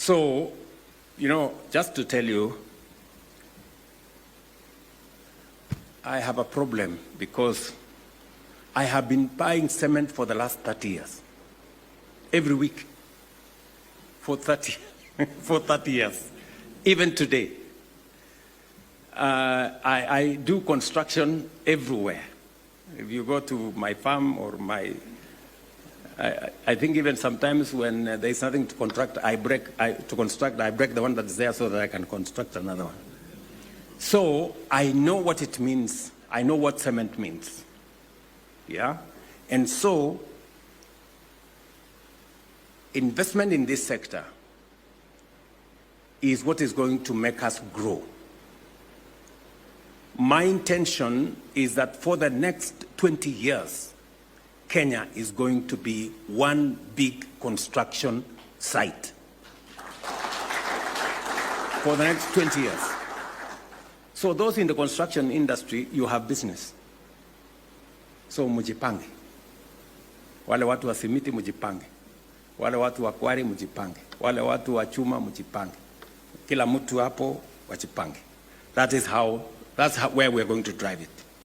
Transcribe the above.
So, just to tell you, I have a problem because I have been buying cement for the last 30 years. Every week. For 30 years. Even today. I do construction everywhere. If you go to my farm or I think even sometimes when there's nothing to construct, I break the one that's there so that I can construct another one. So I know what it means. I know what cement means. Yeah? And so investment in this sector is what is going to make us grow. My intention is that for the next 20 years, Kenya is going to be one big construction site. For the next 20 years. So those in the construction industry, you have business. So mujipange. Wale watu wa simiti mujipange. Wale watu wa kwari mujipange. Wale watu wa chuma mujipange. Kila mtu hapo wajipange. That's where we're going to drive it.